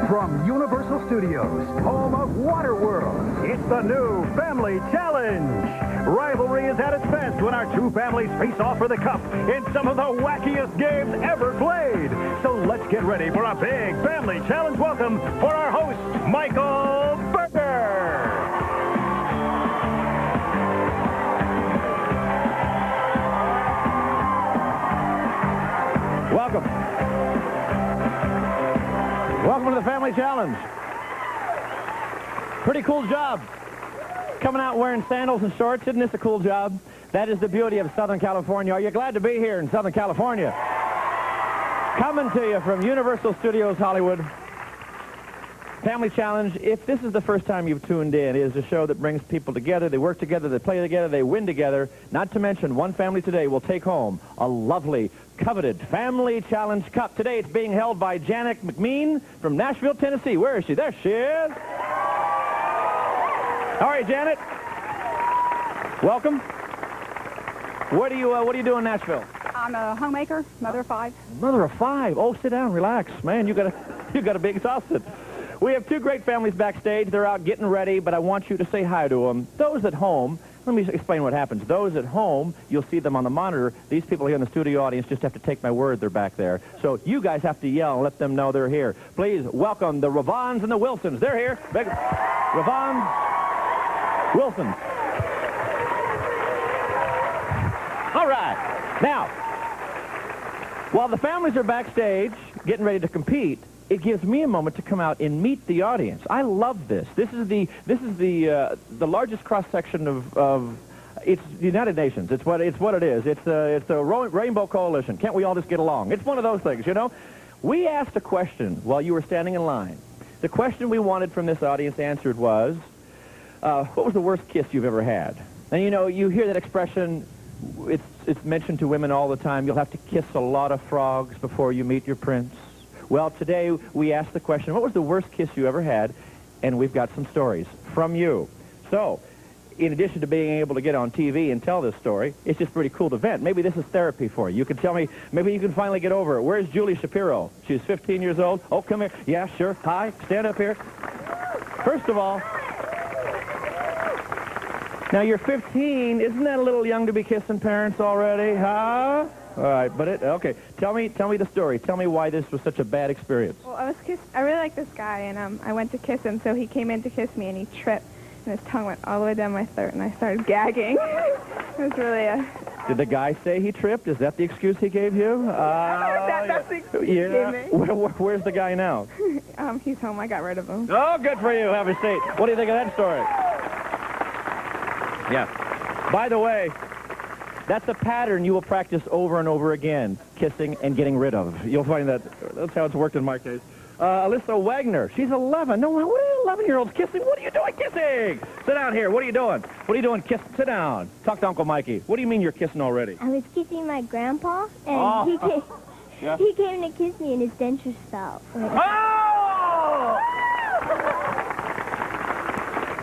From Universal Studios, home of Waterworld, it's the new Family Challenge. Rivalry is at its best when our two families face off for the cup in some of the wackiest games ever played. So let's get ready for a big Family Challenge welcome for our host, Michael Berger. Welcome. Welcome to the Family Challenge. Pretty cool job. Coming out wearing sandals and shorts, isn't this a cool job? That is the beauty of Southern California. Are you glad to be here in Southern California? Coming to you from Universal Studios Hollywood. Family Challenge, if this is the first time you've tuned in, it is a show that brings people together. They work together, they play together, they win together. Not to mention, one family today will take home a lovely, coveted Family Challenge Cup. Today it's being held by Janet McMean from Nashville, Tennessee. Where is she? There she is. All right, Janet. Welcome. What do you do in Nashville? I'm a homemaker, mother of 5. Mother of 5. Oh, sit down, relax. Man, you gotta be exhausted. We have two great families backstage. They're out getting ready, but I want you to say hi to them. Those at home, let me explain what happens. Those at home, you'll see them on the monitor. These people here in the studio audience just have to take my word they're back there. So you guys have to yell and let them know they're here. Please welcome the Ravans and the Wilsons. They're here. Ravan, Wilson. All right. Now, while the families are backstage getting ready to compete, it gives me a moment to come out and meet the audience. I love this. This is the largest cross section of it's the United Nations. It's what it is. It's a rainbow coalition. Can't we all just get along? It's one of those things, you know. We asked a question while you were standing in line. The question we wanted from this audience answered was, what was the worst kiss you've ever had? And you know, you hear that expression. It's mentioned to women all the time. You'll have to kiss a lot of frogs before you meet your prince. Well, today we asked the question, what was the worst kiss you ever had? And we've got some stories from you. So, in addition to being able to get on TV and tell this story, it's just pretty cool to vent. Maybe this is therapy for you. You can tell me, maybe you can finally get over it. Where's Julie Shapiro? She's 15 years old. Oh, come here. Yeah, sure. Hi. Stand up here. First of all, now you're 15. Isn't that a little young to be kissing parents already, huh? All right, but okay. Tell me the story. Tell me why this was such a bad experience. Well, I really like this guy, and I went to kiss him, so he came in to kiss me, and he tripped, and his tongue went all the way down my throat, and I started gagging. It was really a... Did the guy say he tripped? Is that the excuse he gave you? That's the excuse he gave me. Where's the guy now? He's home. I got rid of him. Oh, good for you. Have a seat. What do you think of that story? Yeah. By the way, that's a pattern you will practice over and over again, kissing and getting rid of. You'll find that's how it's worked in my case. Alyssa Wagner, she's 11. No, what are 11-year-olds kissing? What are you doing kissing? Sit down here. What are you doing? What are you doing kissing? Sit down. Talk to Uncle Mikey. What do you mean you're kissing already? I was kissing my grandpa, and he came to kiss me, and his dentures fell. Oh!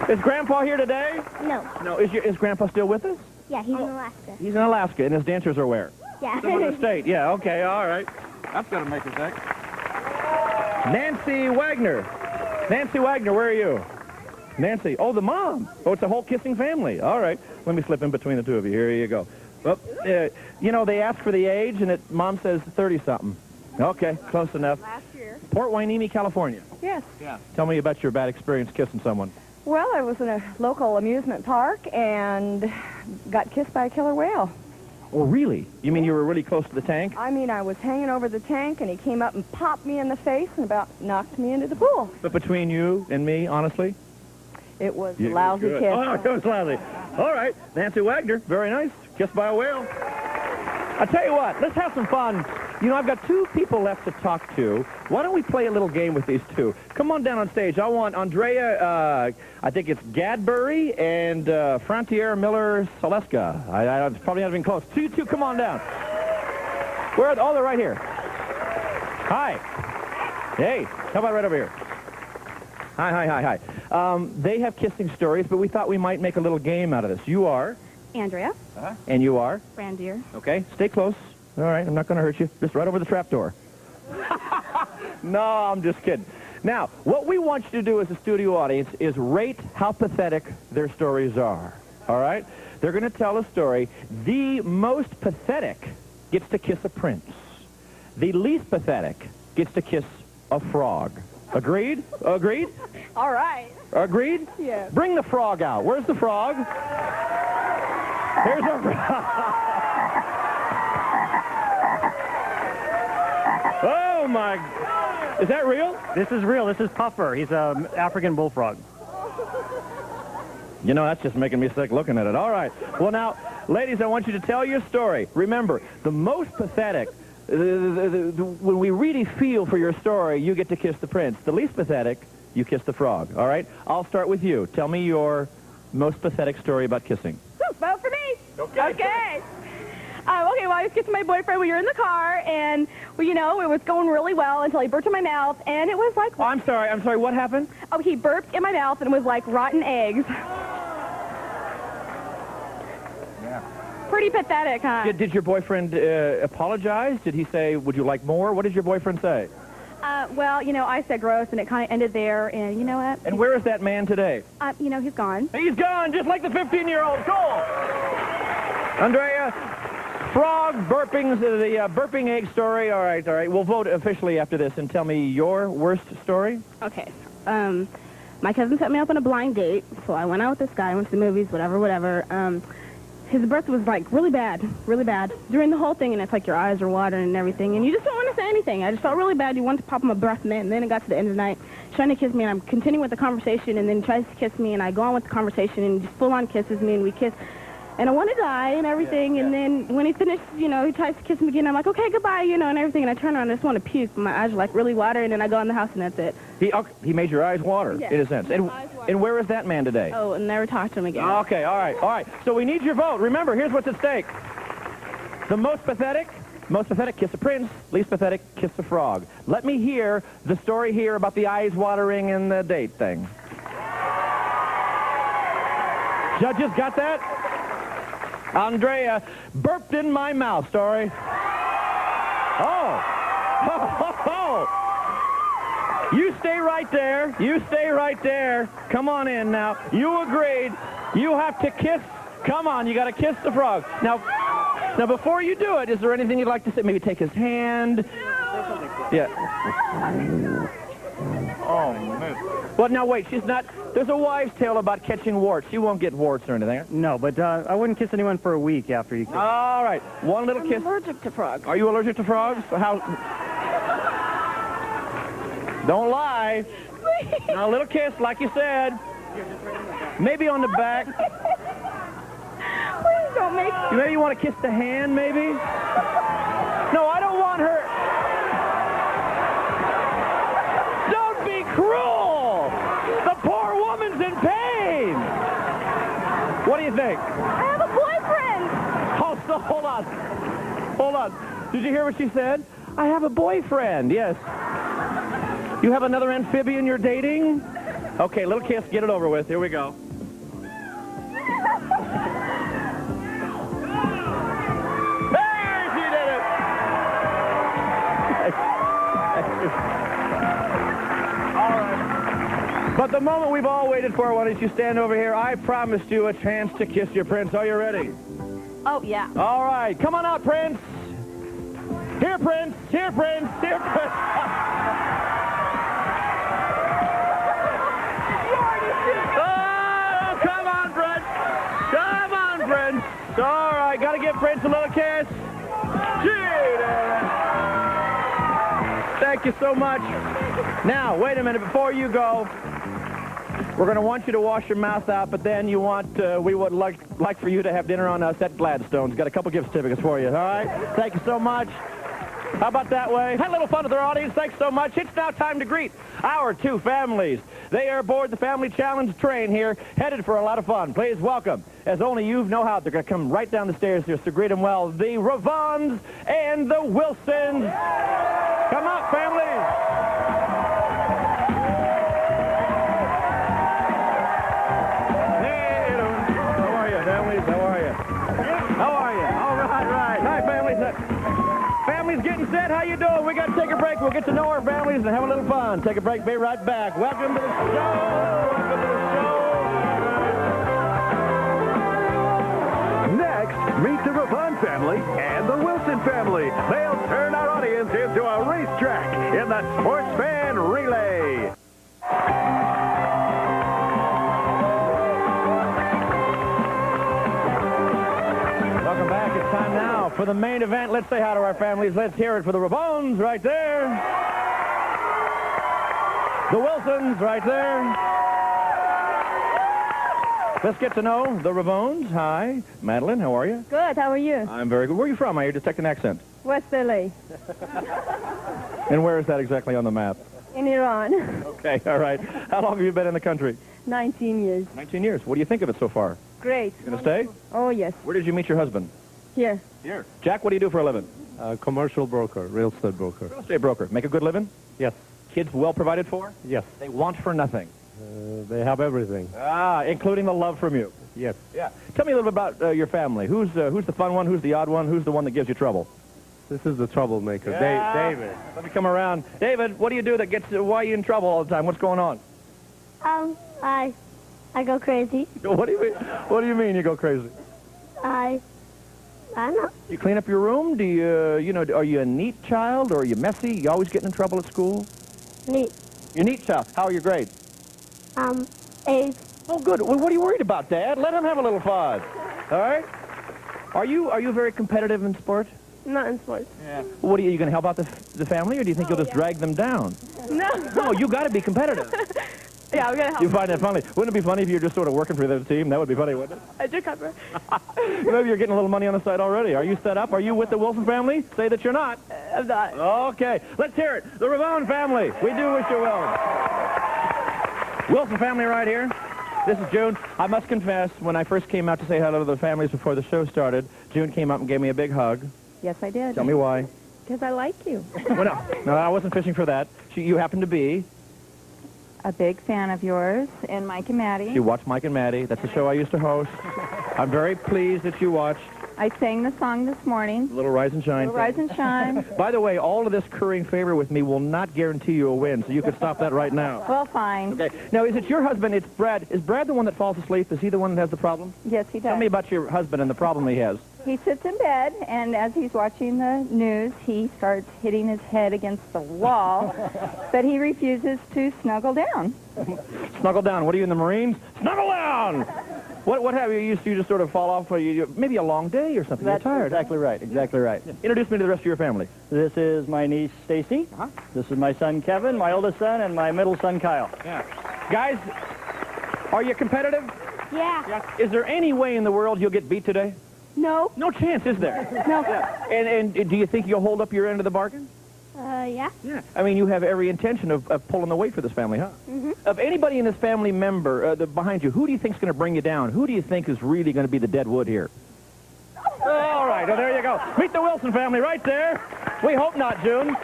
Is Grandpa here today? No. No. Is Grandpa still with us? Yeah, he's in Alaska. He's in Alaska, and his dentures are where? Yeah. Some other state. Yeah, okay, all right. That's going to make a sec. Nancy Wagner. Nancy Wagner, where are you? Nancy. Oh, the mom. Oh, it's a whole kissing family. All right. Let me slip in between the two of you. Here you go. Well, you know, they ask for the age, and Mom says 30-something. Okay, close enough. Last year. Port Hueneme, California. Yes. Yeah. Tell me about your bad experience kissing someone. Well, I was in a local amusement park and got kissed by a killer whale. Oh, really? You mean you were really close to the tank? I mean, I was hanging over the tank, and he came up and popped me in the face and about knocked me into the pool. But between you and me, honestly? It was a lousy kiss. Oh, it was lousy. All right. Nancy Wagner, very nice. Kissed by a whale. I tell you what, let's have some fun. You know, I've got two people left to talk to. Why don't we play a little game with these two? Come on down on stage. I want Andrea, I think it's Gadbury, and Frontier Miller Saleska. I probably not even close. Two, come on down. Where are they? Oh, they're right here. Hi. Hey, how about right over here? Hi. They have kissing stories, but we thought we might make a little game out of this. You are? Andrea. And you are? Randier. Okay, stay close. All right, I'm not going to hurt you. Just right over the trap door. No, I'm just kidding. Now, what we want you to do as a studio audience is rate how pathetic their stories are. All right? They're going to tell a story. The most pathetic gets to kiss a prince. The least pathetic gets to kiss a frog. Agreed? Agreed? All right. Agreed? Yeah. Bring the frog out. Where's the frog? Here's a frog. Oh, my. Is that real? This is real. This is Puffer. He's an African bullfrog. You know, that's just making me sick looking at it. All right. Well, now, ladies, I want you to tell your story. Remember, the most pathetic, when we really feel for your story, you get to kiss the prince. The least pathetic, you kiss the frog. All right? I'll start with you. Tell me your most pathetic story about kissing. Vote for me. Okay. Okay, well, I was kissing my boyfriend. We were in the car, and, well, you know, it was going really well until he burped in my mouth, and it was like... Oh, I'm sorry. What happened? Oh, he burped in my mouth, and it was like rotten eggs. Yeah. Pretty pathetic, huh? Did your boyfriend apologize? Did he say, would you like more? What did your boyfriend say? Well, you know, I said gross, and it kind of ended there, and you know what? And where is that man today? You know, he's gone. He's gone, just like the 15-year-old. Cool. Andrea, frog burping, the burping egg story. All right. We'll vote officially after this, and tell me your worst story. Okay. My cousin set me up on a blind date, so I went out with this guy, went to the movies, whatever. His breath was, like, really bad during the whole thing, and it's like your eyes are watering and everything, and you just don't want to say anything. I just felt really bad. You want to pop him a breath, and then it got to the end of the night, trying to kiss me, and I'm continuing with the conversation, and then he tries to kiss me, and I go on with the conversation, and he just full-on kisses me, and we kiss. And I want to die and everything, and then when he finished, you know, he tries to kiss me again. I'm like, okay, goodbye, you know, and everything. And I turn around and I just want to puke. My eyes are, like, really watering, and I go in the house, and that's it. He made your eyes water, Yeah. in a sense. And where is that man today? Oh, and never talked to him again. Okay, all right. So we need your vote. Remember, here's what's at stake. The most pathetic kiss a prince. Least pathetic, kiss a frog. Let me hear the story here about the eyes watering and the date thing. Judges got that? Andrea, burped in my mouth story. Oh. You stay right there. You stay right there. Come on in now. You agreed. You have to kiss. Come on, you got to kiss the frog. Now, before you do it, is there anything you'd like to say? Maybe take his hand. Yeah. Oh, man. Well, now, wait. She's not... There's a wives' tale about catching warts. She won't get warts or anything. No, but I wouldn't kiss anyone for a week after you kiss. All right. One little kiss. I'm allergic to frogs. Are you allergic to frogs? How... Don't lie. Now, a little kiss, like you said. Maybe on the back. Please don't make me. Maybe you want to kiss the hand, maybe? No, I don't want her. Don't be cruel. The poor woman's in pain. What do you think? I have a boyfriend. Oh, so hold on. Hold on. Did you hear what she said? I have a boyfriend, yes. You have another amphibian you're dating? Okay, little kiss, get it over with. Here we go. There, she did it! All right. But the moment we've all waited for, why don't you stand over here? I promised you a chance to kiss your prince. Are you ready? Oh, yeah. All right, come on out, Prince. Here, Prince. Here, Prince. Here, Prince. Oh, come on, Prince. Come on, Prince. All right, got to give Prince a little kiss. Thank you so much. Now, wait a minute. Before you go, we're going to want you to wash your mouth out, but then we would like for you to have dinner on us at Gladstone's. Got a couple gift certificates for you, all right? Thank you so much. How about that way? Had a little fun with our audience. Thanks so much. It's now time to greet our two families. They are aboard the Family Challenge train here, headed for a lot of fun. Please welcome, as only you know how, they're going to come right down the stairs here, so greet them well, the Ravans and the Wilsons. Come out, families. How are you, families? How are you? How are you? All right. Hi, families. Family's getting Suzette, how you doing? We got to take a break. We'll get to know our families and have a little fun. Take a break. Be right back. Welcome to the show. Welcome to the show. Next, meet the Ravan family and the Wilson family. They'll turn our audience into a racetrack in the Sports Fan Relay. Welcome back. It's time now for the main event. Let's say hi to our families. Let's hear it for the Ravons right there. The Wilsons right there. Let's get to know the Ravons. Hi. Madeline, how are you? Good. How are you? I'm very good. Where are you from? I hear detect an accent. West LA. And where is that exactly on the map? In Iran. Okay, all right. How long have you been in the country? 19 years. 19 years. What do you think of it so far? Great. You gonna stay? Oh, yes. Where did you meet your husband? Here. Here. Jack, what do you do for a living? Commercial broker, real estate broker. Real estate broker. Make a good living? Yes. Kids well provided for? Yes. They want for nothing. They have everything. Ah, including the love from you. Yes. Yeah. Tell me a little bit about your family. Who's the fun one? Who's the odd one? Who's the one that gives you trouble? This is the troublemaker, Yeah. David. Let me come around. David, what do you do that gets why are you in trouble all the time? What's going on? I go crazy. What do you mean? What do you mean you go crazy? I don't know. You clean up your room? Do you, are you a neat child or are you messy? You always getting in trouble at school? Neat. You're a neat child. How are your grades? 8. Oh, good. Well, what are you worried about, Dad? Let him have a little fun. All right? Are you very competitive in sport? Not in sports. Yeah. What are you going to help out the family, or do you think you'll just drag them down? No. No, you got to be competitive. Yeah, we're going to help. You find that funny? Wouldn't it be funny if you were just sort of working for the other team? That would be funny, wouldn't it? I do cover. Maybe you're getting a little money on the side already. Are you set up? Are you with the Wilson family? Say that you're not. I'm not. Okay. Let's hear it. The Ravan family. We do wish you well. Wilson family right here. This is June. I must confess, when I first came out to say hello to the families before the show started, June came up and gave me a big hug. Yes, I did. Tell me why. Because I like you. Well, no, I wasn't fishing for that. You happen to be. A big fan of yours and Mike and Maddie. You watch Mike and Maddie. That's the show I used to host. I'm very pleased that you watched. I sang the song this morning. Little Rise and Shine. Little Rise and Shine. By the way, all of this currying favor with me will not guarantee you a win, so you can stop that right now. Well, fine. Okay. Now, is it your husband? It's Brad. Is Brad the one that falls asleep? Is he the one that has the problem? Yes, he does. Tell me about your husband and the problem he has. He sits in bed, and as he's watching the news, he starts hitting his head against the wall, but he refuses to snuggle down. Snuggle down. What are you in the Marines? Snuggle down! What have you used to just sort of fall off? Maybe a long day or something. That's You're tired. exactly right. Exactly right. Introduce me to the rest of your family. This is my niece Stacy. This is my son Kevin, my oldest son, and my middle son Kyle. Yeah. Guys, are you competitive? Yeah. Is there any way in the world you'll get beat today? No. No chance, is there? No. And do you think you'll hold up your end of the bargain? Yeah. Yeah. I mean, you have every intention of pulling the weight for this family, huh? Mm-hmm. Of anybody in this family member behind you, who do you think's going to bring you down? Who do you think is really going to be the dead wood here? All right. Well, there you go. Meet the Wilson family right there. We hope not, June.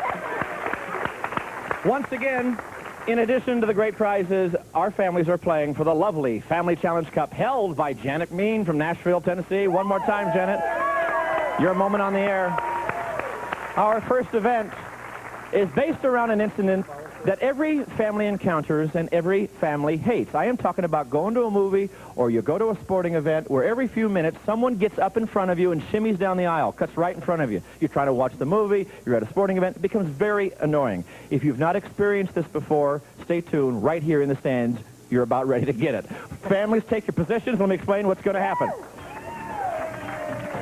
Once again, in addition to the great prizes, our families are playing for the lovely Family Challenge Cup held by Janet Mean from Nashville, Tennessee. One more time, Janet. Your moment on the air. Our first event is based around an incident that every family encounters and every family hates. I am talking about going to a movie or you go to a sporting event where every few minutes someone gets up in front of you and shimmies down the aisle, cuts right in front of you. You try to watch the movie, you're at a sporting event, it becomes very annoying. If you've not experienced this before, stay tuned right here in the stands. You're about ready to get it. Families, take your positions. Let me explain what's going to happen.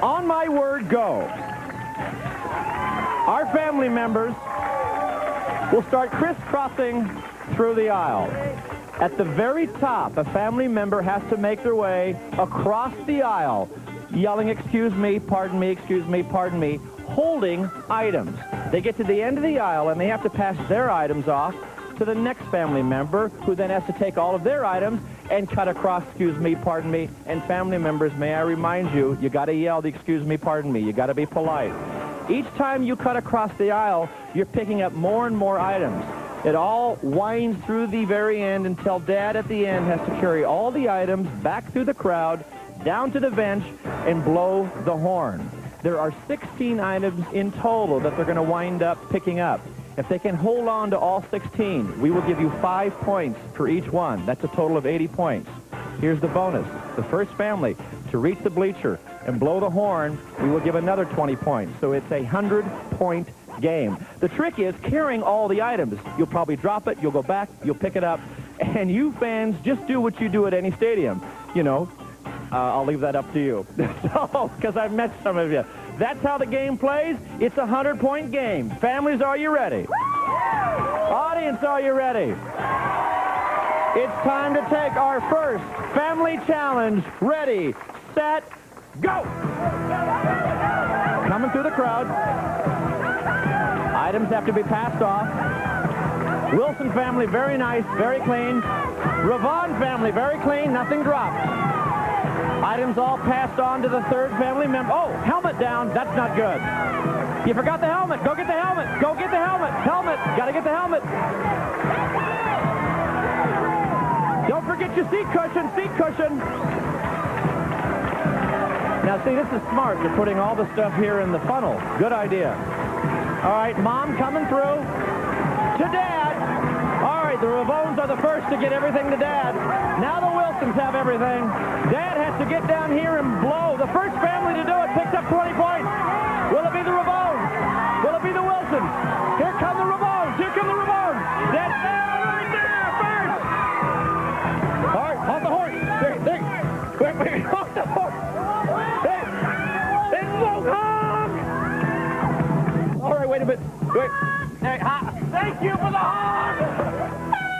On my word, go. Our family members will start crisscrossing through the aisle. At the very top, a family member has to make their way across the aisle, yelling, excuse me, pardon me, excuse me, pardon me, holding items. They get to the end of the aisle and they have to pass their items off to the next family member, who then has to take all of their items and cut across, excuse me, pardon me. And family members, may I remind you, you got to yell the excuse me, pardon me. You got to be polite. Each time you cut across the aisle, you're picking up more and more items. It all winds through the very end until Dad at the end has to carry all the items back through the crowd, down to the bench, and blow the horn. There are 16 items in total that they're going to wind up picking up. If they can hold on to all 16, we will give you 5 points for each one. That's a total of 80 points. Here's the bonus. The first family to reach the bleacher and blow the horn, we will give another 20 points. So it's a 100-point game. The trick is carrying all the items. You'll probably drop it, you'll go back, you'll pick it up, and you fans just do what you do at any stadium. You know, I'll leave that up to you. Because I've met some of you. That's how the game plays. It's a 100-point game. Families, are you ready? Audience, are you ready? It's time to take our first family challenge. Ready, set, go! Coming through the crowd. Items have to be passed off. Wilson family, very nice, very clean. Ravan family, very clean, nothing dropped. Items all passed on to the third family member. Oh, helmet down. That's not good. You forgot the helmet. Go get the helmet. Go get the helmet. Helmet. Got to get the helmet. Don't forget your seat cushion. Seat cushion. Now, see, this is smart. You're putting all the stuff here in the funnel. Good idea. All right, Mom coming through. To Dad. All right, the Ravones are the first to get everything to Dad. Now the Wilsons have everything. Dad has to get down here and blow. The first family to do it picked up 20 points. Will it be the Ravones? Will it be the Wilsons? Here come the Ravones. Here come the Ravones. That's right there first. All right, on the horse. There. Wait, off the horse. It's so hard. All right, wait a minute. Wait. Hey, thank you for the hog.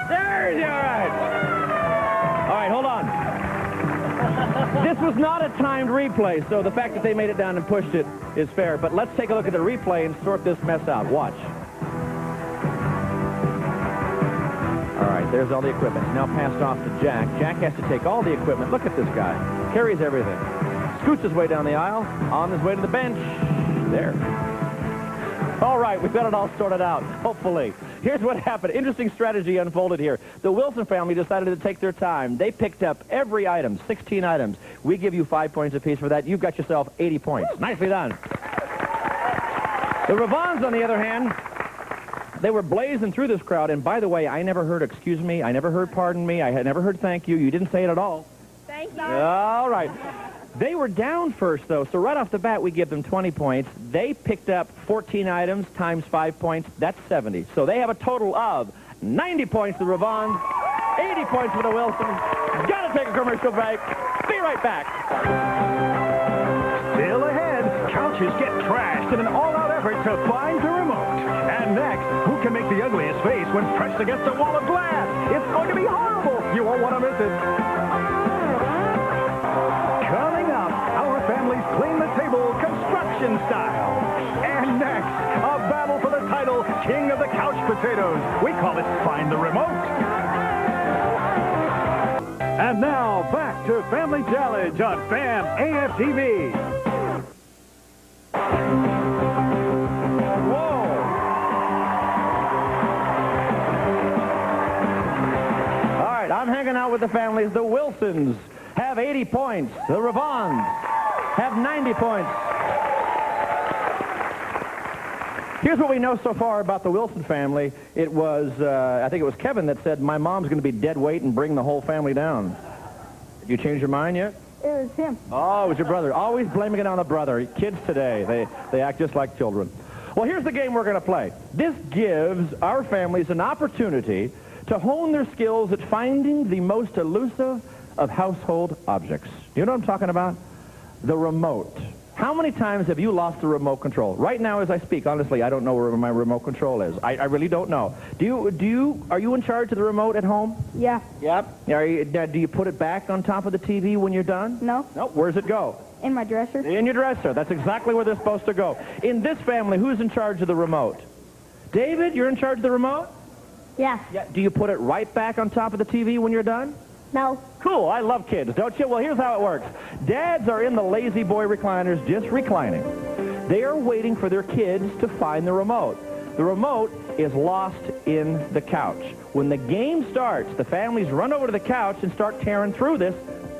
There's all right. All right, hold on. This was not a timed replay, so the fact that they made it down and pushed it is fair. But let's take a look at the replay and sort this mess out. Watch. All right, there's all the equipment. Now passed off to Jack. Jack has to take all the equipment. Look at this guy. Carries everything. Scoots his way down the aisle, on his way to the bench. There. All right, we've got it all sorted out, hopefully. Here's what happened. Interesting strategy unfolded here. The Wilson family decided to take their time. They picked up every item, 16 items. We give you 5 points apiece for that. You've got yourself 80 points. Nicely done. The Ravans, on the other hand, they were blazing through this crowd. And by the way, I never heard excuse me. I never heard pardon me. I had never heard thank you. You didn't say it at all. Thank you. All right. They were down first, though, so right off the bat, we give them 20 points. They picked up 14 items times 5 points. That's 70. So they have a total of 90 points for the Ravans, 80 points for the Wilsons. Got to take a commercial break. Be right back. Still ahead, couches get trashed in an all-out effort to find the remote. And next, who can make the ugliest face when pressed against a wall of glass? It's going to be horrible. You won't want to miss it. Coming up, our families clean the table construction style. And next, a battle for the title King of the Couch Potatoes. We call it Find the Remote. And now, back to Family Challenge on FAM AFTV. Whoa. All right, I'm hanging out with the families. The Wilsons have 80 points. The Ravans have 90 points. Here's what we know so far about the Wilson family. It was, I think it was Kevin that said, my mom's going to be dead weight and bring the whole family down. Did you change your mind yet? It was him. Oh, it was your brother. Always blaming it on the brother. Kids today, they act just like children. Well, here's the game we're going to play. This gives our families an opportunity to hone their skills at finding the most elusive of household objects. You know what I'm talking about? The remote. How many times have you lost the remote control? Right now, as I speak, honestly, I don't know where my remote control is. I really don't know. Are you in charge of the remote at home? Yeah. Yep. Do you put it back on top of the TV when you're done? No. No. Where's it go? In my dresser. In your dresser. That's exactly where they're supposed to go. In this family, who's in charge of the remote? David, you're in charge of the remote? Yes. Yeah. Do you put it right back on top of the TV when you're done? No. Cool. I love kids, don't you? Well, here's how it works. Dads are in the lazy boy recliners just reclining. They are waiting for their kids to find the remote. The remote is lost in the couch. When the game starts, the families run over to the couch and start tearing through this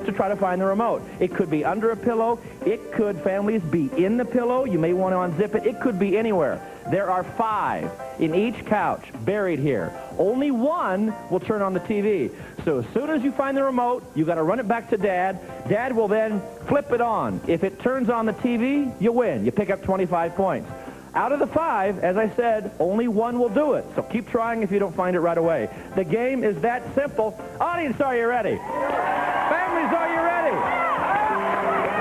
to try to find the remote. It could be under a pillow. It could, families, be in the pillow. You may want to unzip it. It could be anywhere. There are 5 in each couch buried here. Only one will turn on the TV. So as soon as you find the remote, you got to run it back to Dad. Dad will then flip it on. If it turns on the TV, you win. You pick up 25 points. Out of the 5, as I said, only one will do it. So keep trying if you don't find it right away. The game is that simple. Audience, are you ready? Families, are you ready?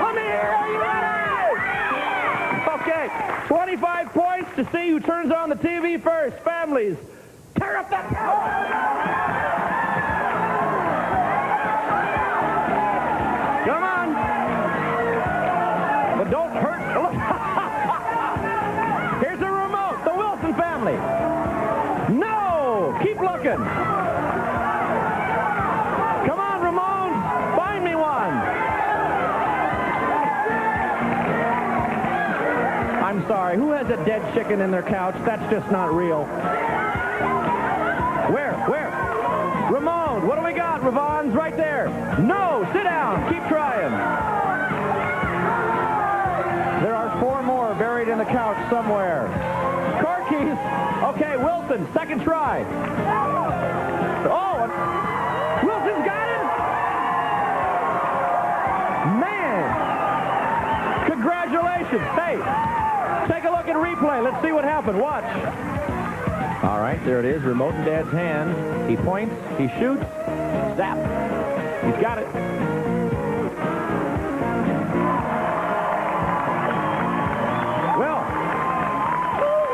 Let me hear, are you ready? Okay, 25 points to see who turns on the TV first. Families, tear up that... Come on. But don't hurt... Here's the remote, the Wilson family. No! Keep looking. Come on, Ramon. Find me one. I'm sorry. Who has a dead chicken in their couch? That's just not real. Where? Ramon, what do we got? Ravan's right there. No! Sit down. Keep trying. There are 4 more buried in the couch somewhere. Car keys. Okay, Wilson, second try. Oh, Wilson's got it. Man. Congratulations. Hey, take a look at replay. Let's see what happened. Watch. All right, there it is. Remote in Dad's hand. He points. He shoots. Zap. He's got it.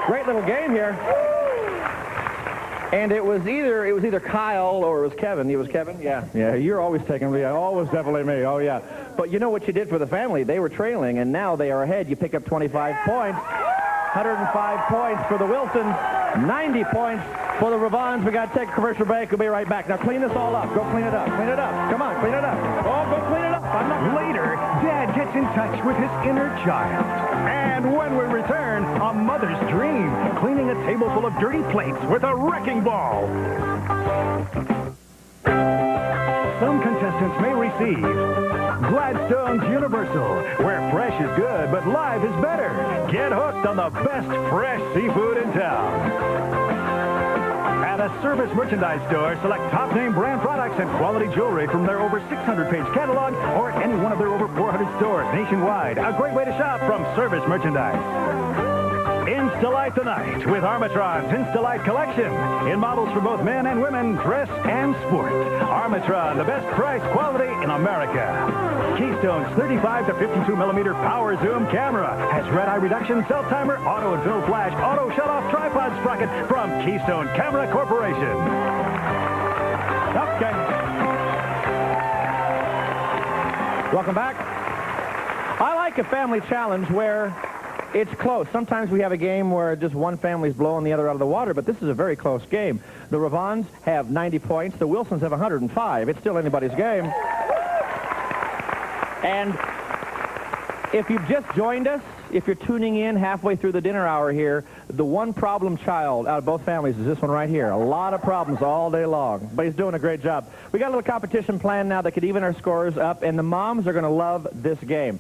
Great little game here. And it was either Kyle or it was Kevin. It was Kevin? Yeah. Yeah, you're always taking me. Always definitely me. Oh, yeah. But you know what you did for the family? They were trailing, and now they are ahead. You pick up 25 points. 105 points for the Wilsons. 90 points for the Ravans. We got to take a commercial break. We'll be right back. Now clean this all up. Go clean it up. Clean it up. Come on, clean it up. Oh, go clean it up. Later, Dad gets in touch with his inner child. And when we return, a mother's dream, cleaning a table full of dirty plates with a wrecking ball. Some contestants may receive Gladstone's Universal, where fresh is good, but live is better. Get hooked on the best fresh seafood in town. At a Service Merchandise store, select top-name brand products and quality jewelry from their over 600-page catalog or any one of their over 400 stores nationwide. A great way to shop from Service Merchandise. Instalight the night with Armatron's Instalight collection. In models for both men and women, dress and sport. Armatron, the best price quality in America. Keystone's 35 to 52 millimeter power zoom camera has red-eye reduction, self-timer, auto and film flash, auto shut-off tripod sprocket from Keystone Camera Corporation. Okay. Welcome back. I like a family challenge where it's close. Sometimes we have a game where just one family's blowing the other out of the water, but this is a very close game. The Ravans have 90 points. The Wilsons have 105. It's still anybody's game. And if you've just joined us, if you're tuning in halfway through the dinner hour here, the one problem child out of both families is this one right here. A lot of problems all day long, but he's doing a great job. We got a little competition planned now that could even our scores up, and the moms are going to love this game.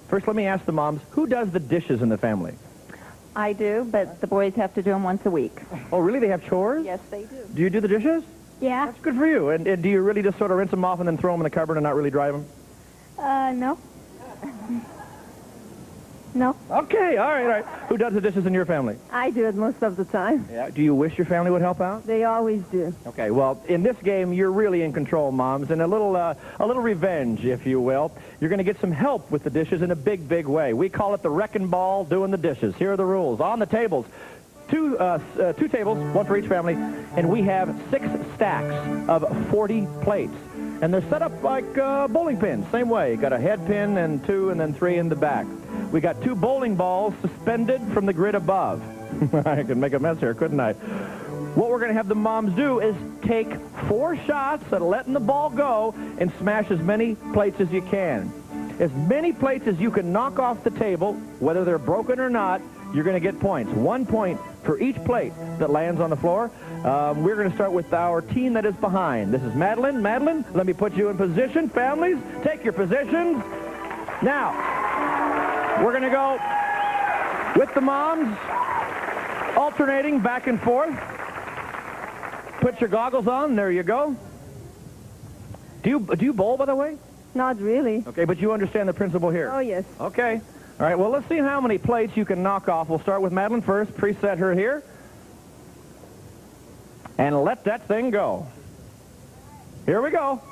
First, let me ask the moms, who does the dishes in the family? I do, but the boys have to do them once a week. Oh, really? They have chores? Yes, they do. Do you do the dishes? Yeah. That's good for you. And do you really just sort of rinse them off and then throw them in the cupboard and not really dry them? No. No. Okay, all right. Who does the dishes in your family? I do it most of the time. Yeah. Do you wish your family would help out? They always do. Okay, well, in this game, you're really in control, moms, and a little revenge, if you will. You're going to get some help with the dishes in a big, big way. We call it the wrecking ball doing the dishes. Here are the rules. On the tables, two tables, one for each family, and we have 6 stacks of 40 plates. And they're set up like bowling pins, same way. Got a head pin and 2 and then 3 in the back. We got 2 bowling balls suspended from the grid above. I could make a mess here, couldn't I? What we're going to have the moms do is take 4 shots at letting the ball go and smash as many plates as you can. As many plates as you can knock off the table, whether they're broken or not, you're going to get points. 1 point for each plate that lands on the floor. We're going to start with our team that is behind. This is Madeline. Madeline, let me put you in position. Families, take your positions. Now, we're going to go with the moms, alternating back and forth. Put your goggles on. There you go. Do you bowl, by the way? Not really. Okay, but you understand the principle here. Oh, yes. Okay. All right, well, let's see how many plates you can knock off. We'll start with Madeline first. Preset her here. And let that thing go. Here we go.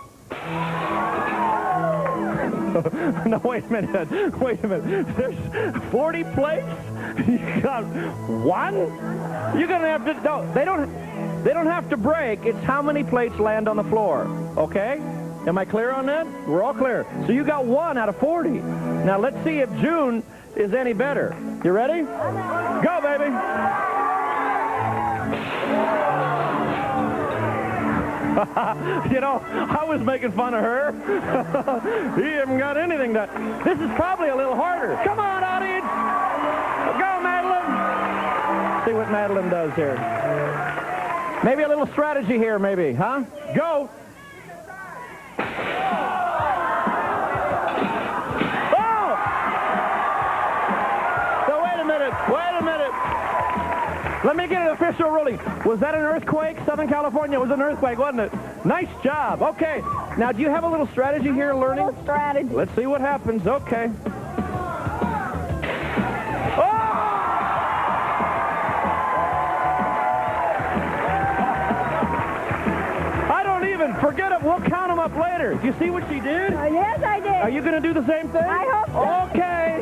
No, wait a minute. Wait a minute. There's 40 plates? You got one? You're going to have to... No, they don't have to break. It's how many plates land on the floor. Okay? Am I clear on that? We're all clear. So you got 1 out of 40. Now, let's see if June is any better. You ready? Go, baby. You know, I was making fun of her. He haven't got anything done. This is probably a little harder. Come on, audience. Go, Madeline. See what Madeline does here. Maybe a little strategy here, maybe, huh? Go. Oh! So wait a minute. Let me get an official ruling. Was that an earthquake? Southern California was an earthquake, wasn't it? Nice job. Okay. Now, do you have a little strategy here learning? A little strategy. Let's see what happens. Okay. Forget it. We'll count them up later. Do you see what she did? Yes, I did. Are you going to do the same thing? I hope so. Okay.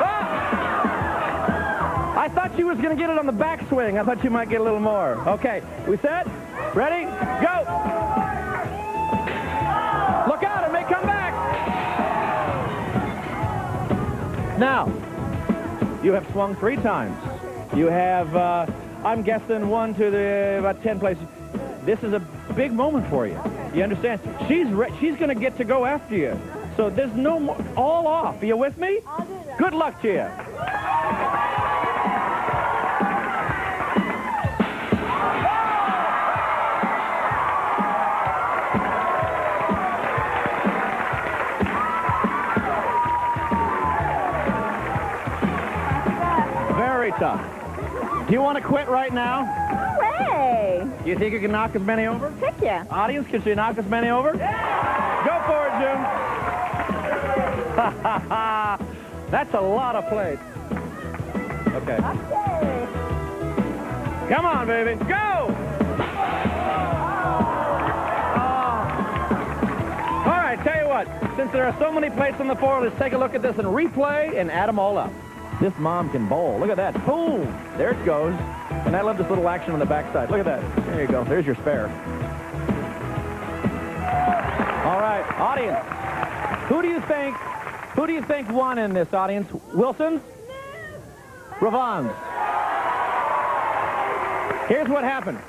Ah! I thought she was going to get it on the backswing. I thought you might get a little more. Okay. We set? Ready? Go. Look out. It may come back. Now, you have swung 3 times. You have, I'm guessing, 1 to about 10 places. This is a big moment for you. You understand? She's going to get to go after you. So there's no more, all off. Are you with me? I'll do that. Good luck to you. Very tough. Do you want to quit right now? Hooray! Do you think you can knock as many over? Heck yeah. Audience, can she knock as many over? Yeah! Go for it, Jim. That's a lot of plates. Okay. Okay. Come on, baby. Go! All right, tell you what. Since there are so many plates on the floor, let's take a look at this and replay and add them all up. This mom can bowl. Look at that. Boom! There it goes. And I love this little action on the backside. Look at that. There you go. There's your spare. All right, audience. Who do you think won in this, audience? Wilson's? Ravan's. Here's what happened.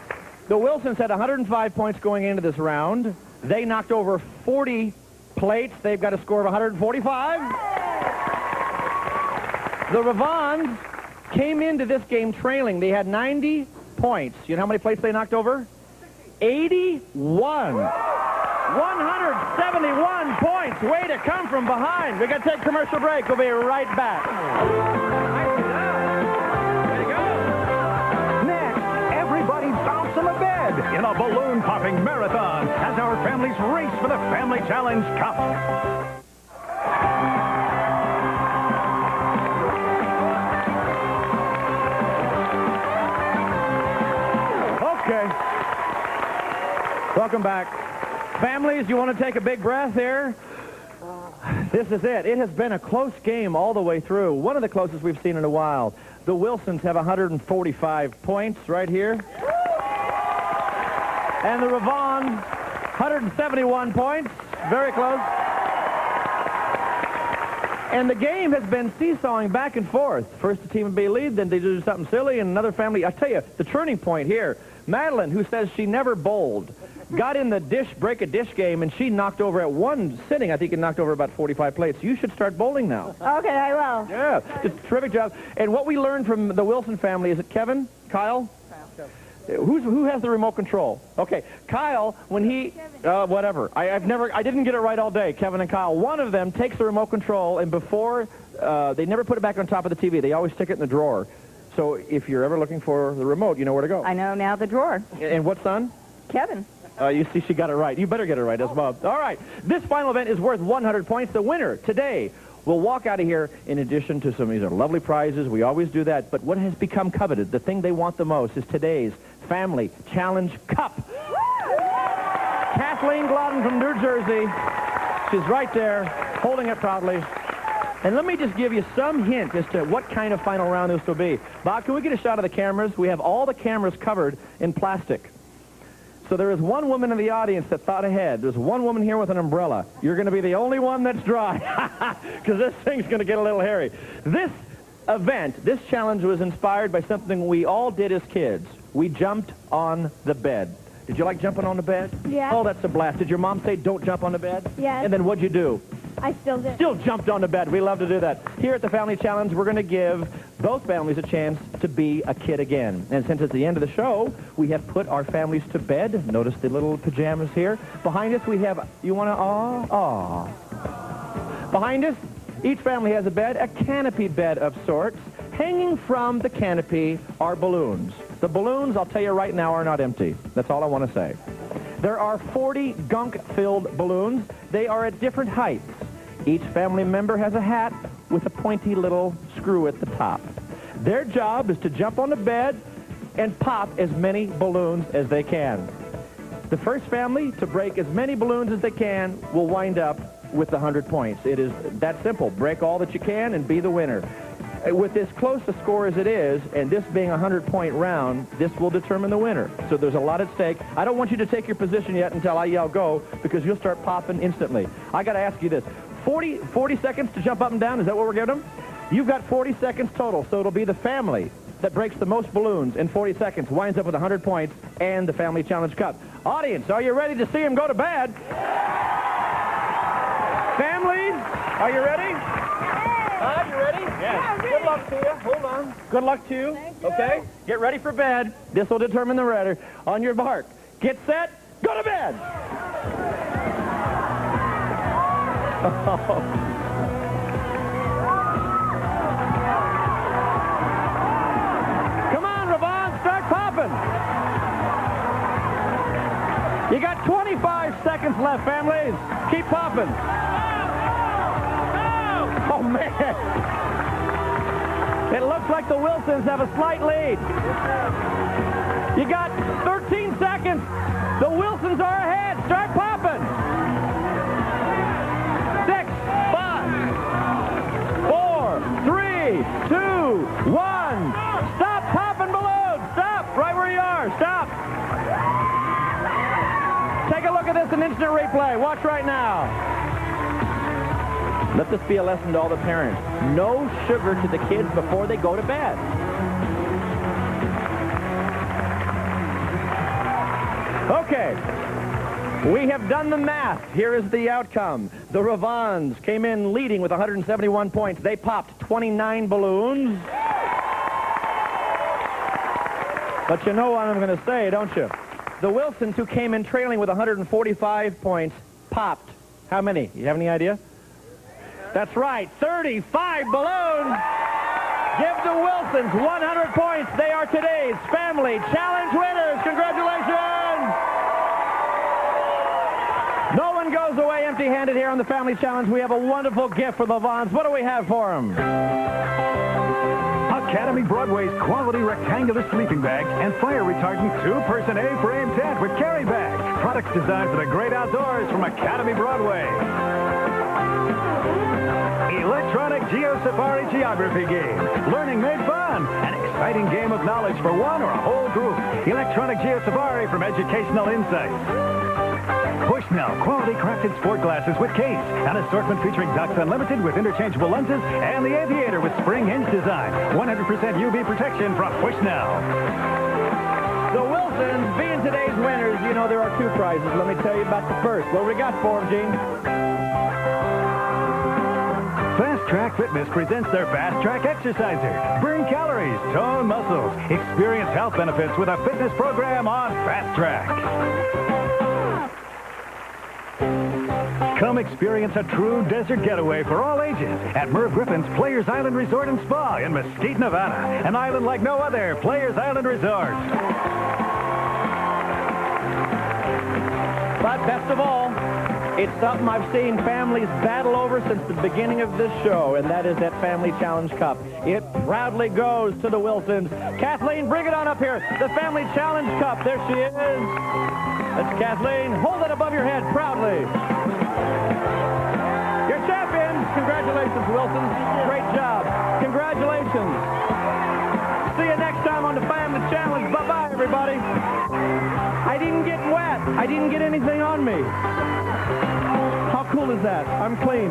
The Wilsons had 105 points going into this round. They knocked over 40 plates. They've got a score of 145. The Ravans came into this game trailing. They had 90 points. You know how many plates they knocked over? 81. 171 points. Way to come from behind. We're going to take a commercial break. We'll be right back. Way to go. Next, everybody bounce on the bed in a balloon-popping marathon as our families race for the Family Challenge Cup. Welcome back. Families, you want to take a big breath here? This is it. It has been a close game all the way through. One of the closest we've seen in a while. The Wilsons have 145 points right here. And the Ravan, 171 points. Very close. And the game has been seesawing back and forth. First the team would be lead, then they do something silly, and another family. I tell you, the turning point here, Madeline, who says she never bowled, got in the break-a-dish game, and she knocked over at one sitting. I think it knocked over about 45 plates. You should start bowling now. Okay, I will. Yeah, just a terrific job. And what we learned from the Wilson family, is it Kevin? Kyle? Who has the remote control? Okay, Kyle, when he, whatever. I didn't get it right all day, Kevin and Kyle. One of them takes the remote control, and before, they never put it back on top of the TV. They always stick it in the drawer. So if you're ever looking for the remote, you know where to go. I know now the drawer. And what son? Kevin. You see, she got it right. You better get it right as well. All right, this final event is worth 100 points. The winner today will walk out of here in addition to some of these are lovely prizes. We always do that. But what has become coveted, the thing they want the most, is today's Family Challenge Cup. Kathleen Glodden from New Jersey. She's right there, holding it proudly. And let me just give you some hint as to what kind of final round this will be. Bob, can we get a shot of the cameras? We have all the cameras covered in plastic. So there is one woman in the audience that thought ahead. There's one woman here with an umbrella. You're going to be the only one that's dry, because this thing's going to get a little hairy. This event, this challenge was inspired by something we all did as kids. We jumped on the bed. Did you like jumping on the bed? Yeah. Oh, that's a blast. Did your mom say don't jump on the bed? Yes. And then what'd you do? I still do. Still jumped on the bed. We love to do that. Here at the Family Challenge, we're going to give both families a chance to be a kid again. And since it's the end of the show, we have put our families to bed. Notice the little pajamas here. Behind us, we have, you want to, aw. Behind us, each family has a bed, a canopy bed of sorts. Hanging from the canopy are balloons. The balloons, I'll tell you right now, are not empty. That's all I want to say. There are 40 gunk-filled balloons. They are at different heights. Each family member has a hat with a pointy little screw at the top. Their job is to jump on the bed and pop as many balloons as they can. The first family to break as many balloons as they can will wind up with the 100 points. It is that simple. Break all that you can and be the winner. With as close a score as it is, and this being a 100-point round, this will determine the winner. So there's a lot at stake. I don't want you to take your position yet until I yell go, because you'll start popping instantly. I got to ask you this. 40 seconds to jump up and down, is that what we're giving them? You've got 40 seconds total, so it'll be the family that breaks the most balloons in 40 seconds, winds up with 100 points, and the Family Challenge Cup. Audience, are you ready to see him go to bed? Families, are you ready? You ready? Yes. Good luck to you. Hold on. Good luck to you. Okay? Get ready for bed. This will determine the winner. On your mark. Get set. Go to bed. Come on, Ravan. Start popping. You got 25 seconds left, families. Keep popping. Oh, man. It looks like the Wilsons have a slight lead. You got 13 seconds. The Wilsons are ahead. Start popping. 6, 5, 4, 3, 2, 1. Stop popping balloons. Stop right where you are. Stop. Take a look at this in instant replay. Watch right now. Let this be a lesson to all the parents. No sugar to the kids before they go to bed. Okay. We have done the math. Here is the outcome. The Ravans came in leading with 171 points. They popped 29 balloons. But you know what I'm going to say, don't you? The Wilsons, who came in trailing with 145 points, popped. How many? You have any idea? That's right, 35 balloons. Give the Wilsons 100 points. They are today's Family Challenge winners. Congratulations. No one goes away empty-handed here on the Family Challenge. We have a wonderful gift for the Vons. What do we have for them? Academy Broadway's quality rectangular sleeping bag and fire retardant 2-person A-frame tent with carry bag. Products designed for the great outdoors from Academy Broadway. Electronic Geo-Safari Geography game. Learning made fun. An exciting game of knowledge for one or a whole group. Electronic Geo-Safari from Educational Insights. Bushnell quality crafted sport glasses with case. An assortment featuring Ducks Unlimited with interchangeable lenses and the Aviator with spring hinge design. 100% UV protection from Bushnell. The Wilsons being today's winners, you know there are 2 prizes. Let me tell you about the first. What we got for them, Gene? Fast Track Fitness presents their Fast Track Exerciser. Burn calories, tone muscles, experience health benefits with a fitness program on Fast Track. Come experience a true desert getaway for all ages at Merv Griffin's Players Island Resort and Spa in Mesquite, Nevada. An island like no other, Players Island Resort. But best of all, it's something I've seen families battle over since the beginning of this show, and that is that Family Challenge Cup. It proudly goes to the Wilsons. Kathleen, bring it on up here. The Family Challenge Cup. There she is. That's Kathleen. Hold it above your head proudly. You're champions. Congratulations, Wilsons. Great job. Congratulations. See you next time on the Family Challenge. Bye-bye, everybody. I didn't get wet. I didn't get anything on me. How cool is that? I'm clean.